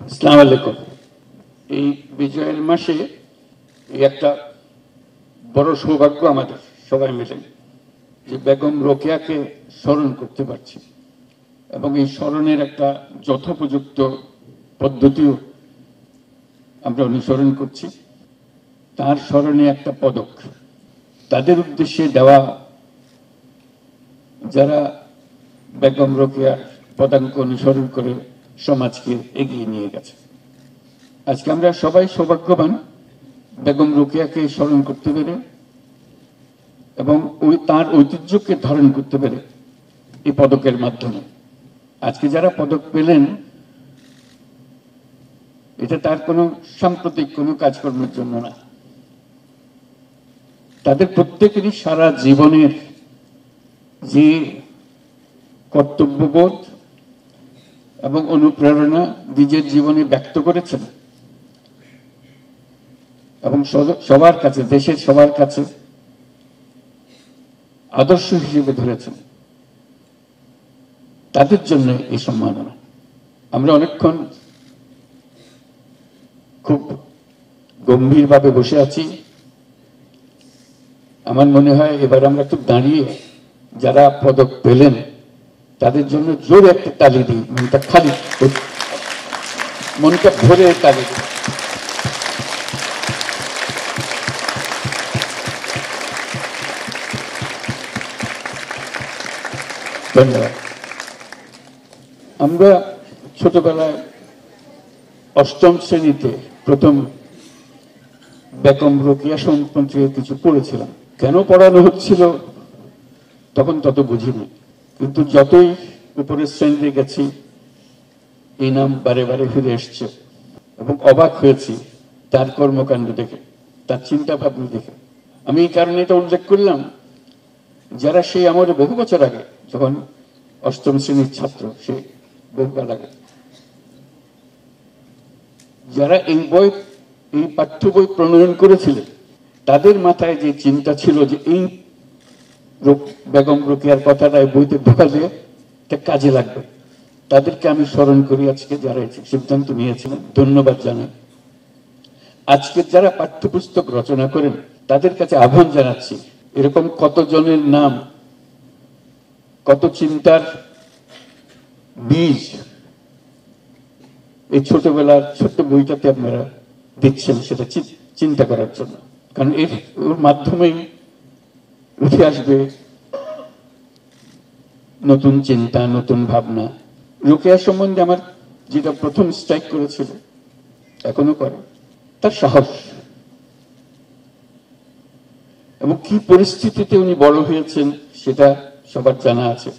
আসসালামু আলাইকুম। এই বিজয়ের মাসে এই একটা বড় সৌভাগ্য আমাদের সবাই মিলে যে বেগম রোকেয়াকে স্মরণ করতে পারছি, এবং এই স্মরণের একটা যথোপযুক্ত পদ্ধতিও আমরা অনুসরণ করছি। তার স্মরণে একটা পদক তাদের উদ্দেশ্যে দেওয়া যারা বেগম রোকেয়ার পদাঙ্ক অনুসরণ করে সমাজকে এগিয়ে নিয়ে গেছে। আজকে আমরা সবাই সৌভাগ্যবান বেগম রোকেয়াকে স্মরণ করতে পেরে এবং তার ঐতিহ্যকে ধারণ করতে পেরে এই পদকের মাধ্যমে। আজকে যারা পদক পেলেন, এটা তার কোনো সাম্প্রতিক কোনো কাজকর্মের জন্য না, তাদের প্রত্যেকেরই সারা জীবনের যে কর্তব্যবোধ এবং অনুপ্রেরণা নিজের জীবনে ব্যক্ত করেছেন এবং সবার কাছে, দেশের সবার কাছে আদর্শ হিসেবে ধরেছেন, তাদের জন্য এই সম্মাননা। আমরা অনেকক্ষণ খুব গম্ভীরভাবে বসে আছি। আমার মনে হয় এবার আমরা একটু দাঁড়িয়ে যারা পদক পেলেন তাদের জন্য জোরে একটা তালি দিই, মনটা খালি, মনটা ভরে তালি দিই। ধন্যবাদ। আমরা ছোটবেলায় অষ্টম শ্রেণীতে প্রথম বেগম রোকেয়া সম্পর্কে কিছু পড়েছিলাম। কেন পড়ানো হচ্ছিল তখন তত বুঝিনি, কিন্তু যতই উপরের শ্রেণীতে গেছি এই নাম বারে বারে ফিরে এসছে এবং অবাক হয়েছি তার কর্মকাণ্ড দেখে, তার চিন্তা ভাবনা দেখে। আমি এই কারণে এটা উল্লেখ করলাম, যারা সেই আমলে বহু বছর আগে, যখন অষ্টম শ্রেণীর ছাত্র, সে বহুকাল আগে, যারা এই পাঠ্য বই প্রণয়ন করেছিলেন, তাদের মাথায় যে চিন্তা ছিল যে এই বেগম রোকেয়ার কথাটা বইতে ঢোকালে এটা কাজে লাগবে, তাদেরকে আমি স্মরণ করি আজকে, যারা সিদ্ধান্ত নিয়েছিলেন। ধন্যবাদ জানাই। আজকে যারা পাঠ্যপুস্তক রচনা করেন তাদের কাছে আহ্বান জানাচ্ছি, এরকম কতজনের নাম, কত চিন্তার বীজ এই ছোটবেলার ছোট্ট বইটাতে আপনারা দিচ্ছেন, সেটা চিন্তা করার জন্য। কারণ ওর মাধ্যমেই উঠে আসবে নতুন চিন্তা, নতুন ভাবনা। রোকেয়া সম্বন্ধে আমার যেটা প্রথম স্ট্রাইক করেছিল, এখনো করে, তার সাহস এবং কি পরিস্থিতিতে উনি বড় হয়েছেন সেটা সবার জানা আছে।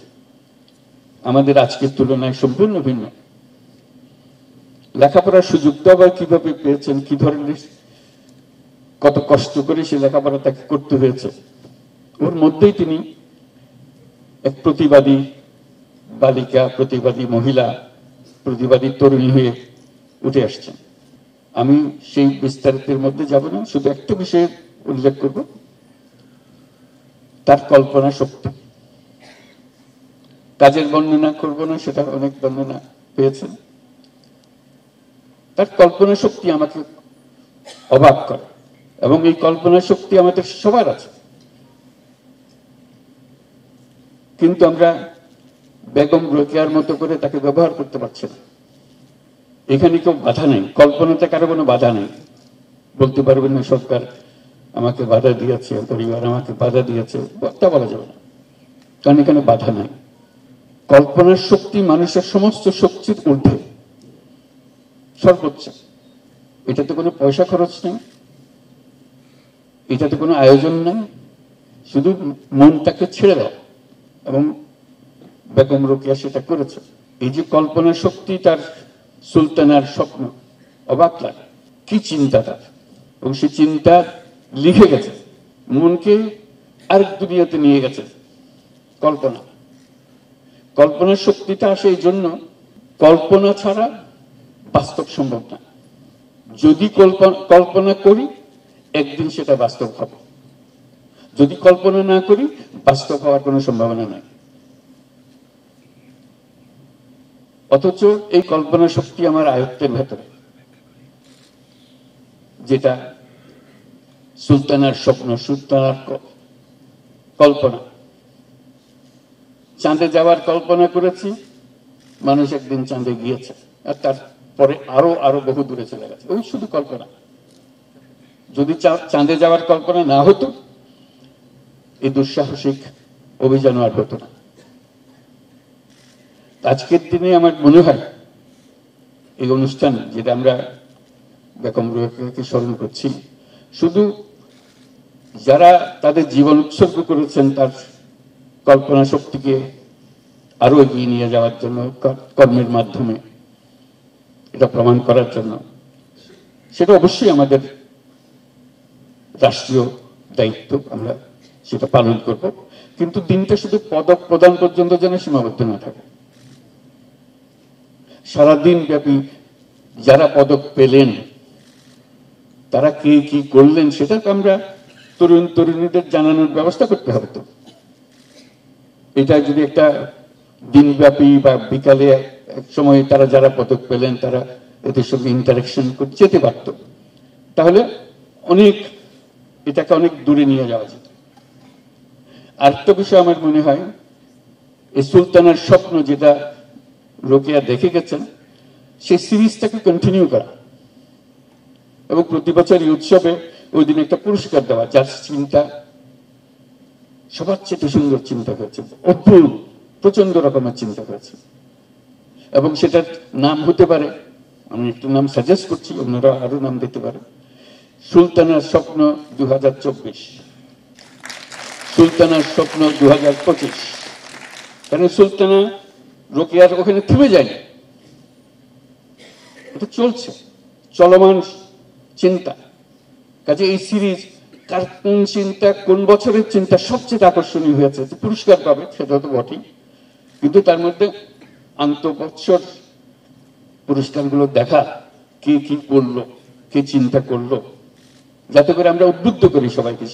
আমাদের আজকের তুলনায় সম্পূর্ণ ভিন্ন। লেখাপড়ার সুযোগটা আবার কিভাবে পেয়েছেন, কি ধরনের, কত কষ্ট করে সে লেখাপড়া তাকে করতে হয়েছে, ওর মধ্যেই তিনি এক প্রতিবাদী বালিকা, প্রতিবাদী মহিলা, প্রতিবাদী তরুণী হয়ে উঠে আসছেন। আমি সেই বিস্তারিতের মধ্যে যাব না, শুধু একটা বিষয়ে উল্লেখ করব, তার কল্পনা শক্তি। কাজের বর্ণনা করব না, সেটা অনেক বর্ণনা পেয়েছেন। তার কল্পনা শক্তি আমাকে অবাক করে, এবং এই কল্পনা শক্তি আমাদের সবার আছে, কিন্তু আমরা বেগম রোকেয়ার মতো করে তাকে ব্যবহার করতে পারছি না। এখানে কেউ বাধা নেই, কল্পনাতে কারো কোনো বাধা নেই। বলতে পারবেন না সরকার আমাকে বাধা দিয়েছে, পরিবার আমাকে বাধা দিয়েছে, তা বলা যাবে না, কারণ এখানে বাধা নাই। কল্পনার শক্তি মানুষের সমস্ত শক্তির ঊর্ধ্বে, সর্বোচ্চ। এটাতে কোনো পয়সা খরচ নেই, এটাতে কোনো আয়োজন নেই, শুধু মনটাকে ছেড়ে দাও, এবং বেগম রোকেয়া সেটা করেছে। এই যে কল্পনা শক্তি, তার সুলতানার স্বপ্ন, অবাক লাগে, কি চিন্তা তার, এবং সে চিন্তা লিখে গেছে, মনকে আরেক দুনিয়াতে নিয়ে গেছে। কল্পনার শক্তিটা আসে এই জন্য, কল্পনা ছাড়া বাস্তব সম্ভব না। যদি কল্পনা করি একদিন সেটা বাস্তব হবে, যদি কল্পনা না করি বাস্তব হওয়ার কোনো সম্ভাবনা নাই। অথচ এই কল্পনা শক্তি আমার আয়ত্তের ভেতরে, যেটা সুলতানার স্বপ্ন, সুলতানার কল্পনা। চাঁদে যাওয়ার কল্পনা করেছি, মানুষ একদিন চাঁদে গিয়েছে, আর তারপরে আরো আরো বহু দূরে চলে গেছে। ওই শুধু কল্পনা। যদি চাঁদে যাওয়ার কল্পনা না হতো, এই দুঃসাহসিক অভিযান আর হতো না। আজকের দিনে আমার মনে হয় এই অনুষ্ঠান, যেটা আমরা বেগম রোকেয়াকে স্মরণ করছি, শুধু যারা তাদের জীবন উৎসর্গ করেছেন তার কল্পনা শক্তিকে আরো এগিয়ে নিয়ে যাওয়ার জন্য, কর্মের মাধ্যমে এটা প্রমাণ করার জন্য, সেটা অবশ্যই আমাদের রাষ্ট্রীয় দায়িত্ব, আমরা সেটা পালন করব। কিন্তু দিনটা শুধু পদক প্রদান পর্যন্ত যেন সীমাবদ্ধ না থাকে। সারাদিন ব্যাপী যারা পদক পেলেন, তারা কি কি করলেন, সেটা আমরা তরুণ তরুণীদের জানানোর ব্যবস্থা করতে হবে। তো এটা যদি একটা দিনব্যাপী বা বিকালে এক সময় তারা যারা পদক পেলেন তারা এদের সঙ্গে ইন্টারাকশন করতে যেতে পারত, তাহলে এটাকে অনেক দূরে নিয়ে যাওয়া যেত। আরেকটা বিষয় আমার মনে হয়, এই সুলতানার স্বপ্ন যেটা রোকেয়া দেখে গেছেন, সেই সিরিজটাকে কন্টিনিউ করা এবং প্রতি বছর এই উৎসবে ওই দিন একটা পুরস্কার দেওয়া, যার চিন্তা সবার চেয়ে সুন্দর চিন্তা করেছে, অদ্ভুত প্রচন্ড রকমের চিন্তা করেছে। এবং সেটার নাম হতে পারে, আমি একটা নাম সাজেস্ট করছি, অন্যরা আরো নাম দিতে পারে, সুলতানার স্বপ্ন 2024, সুলতানার স্বপ্ন 2025। কারণ সুলতানা রোকেয়ার ওখানে থেমে যায়নি, এটা চলছে, চলমান চিন্তা। কাজে এই সিরিজ কার কোন চিন্তা, কোন বছরের চিন্তা সবচেয়ে আকর্ষণীয় হয়েছে, পুরস্কার পাবে সেটা তো বটেই, কিন্তু তার মধ্যে আন্তঃবৎসর পুরস্কারগুলো দেখা, কে কি করলো, কে চিন্তা করলো, যাতে করে আমরা উদ্বুদ্ধ করি সবাইকে।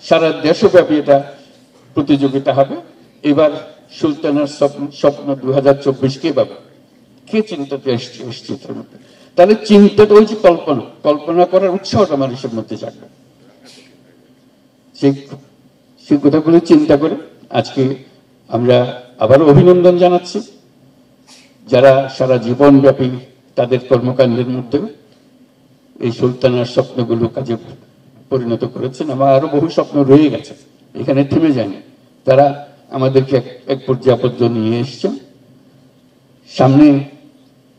সারা দেশব্যাপী এটা প্রতিযোগিতা হবে। এবার সুলতানার স্বপ্ন 2024 কে পাবে, কে চিন্তাতে এসছে তার মধ্যে, তাহলে চিন্তাটা ওই যে কল্পনা করার উৎসাহটা মানুষের মধ্যে জাগবে। সেই কথাগুলো চিন্তা করে আজকে আমরা আবারও অভিনন্দন জানাচ্ছি যারা সারা জীবন ব্যাপী তাদের কর্মকাণ্ডের মধ্যে এই সুলতানার স্বপ্নগুলো কাজে পরিণত করেছেন। আমার আরো বহু স্বপ্ন রয়ে গেছে, এখানে থেমে যায়নি। তারা আমাদেরকে এক পর্যায় পর্যন্ত নিয়ে এসছেন, সামনে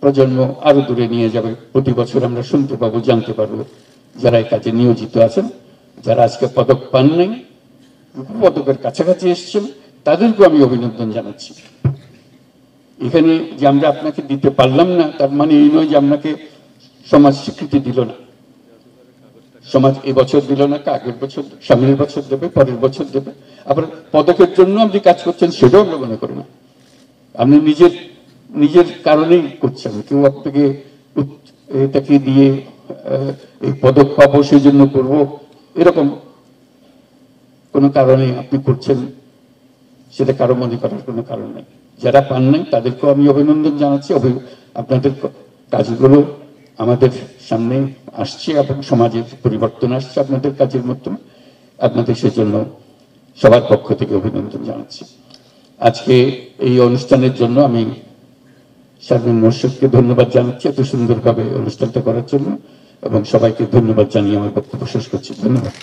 প্রজন্ম আরো দূরে নিয়ে যাবে। প্রতি বছর আমরা শুনতে পাবো, জানতে পারবো যারা এই কাজে নিয়োজিত আছেন, যারা আজকে পদক পান নাই, পদকের কাছাকাছি এসছেন, তাদেরকে আমি অভিনন্দন জানাচ্ছি। এখানে যে আমরা আপনাকে দিতে পারলাম না, তার মানে এই নয় যে আপনাকে সমাজ স্বীকৃতি দিল না। সমাজ এবছর দিল না, আগের বছর, সামনের বছর দেবে, পরের বছর দেবে। আবার পদকের জন্য আপনি কাজ করছেন সেটাও আমরা মনে করি না। আপনি নিজের কারণেই করছেন, কেউ আপনাকে এটাকে দিয়ে এই পদক পাবো সেই জন্য করবো, এরকম কোনো কারণে আপনি করছেন, সেটা কারো মনে করার কোনো কারণ নেই। যারা পান নাই তাদেরকেও আমি অভিনন্দন জানাচ্ছি। আপনাদের কাজগুলো আমাদের সামনে আসছে এবং সমাজের পরিবর্তন আসছে আপনাদের কাজের মাধ্যমে। আপনাদের সেজন্য সবার পক্ষ থেকে অভিনন্দন জানাচ্ছি। আজকে এই অনুষ্ঠানের জন্য আমি শারমিন মোর্শেদকে ধন্যবাদ জানাচ্ছি এত সুন্দরভাবে অনুষ্ঠানটা করার জন্য, এবং সবাইকে ধন্যবাদ জানিয়ে আমার বক্তব্য শেষ করছি। ধন্যবাদ।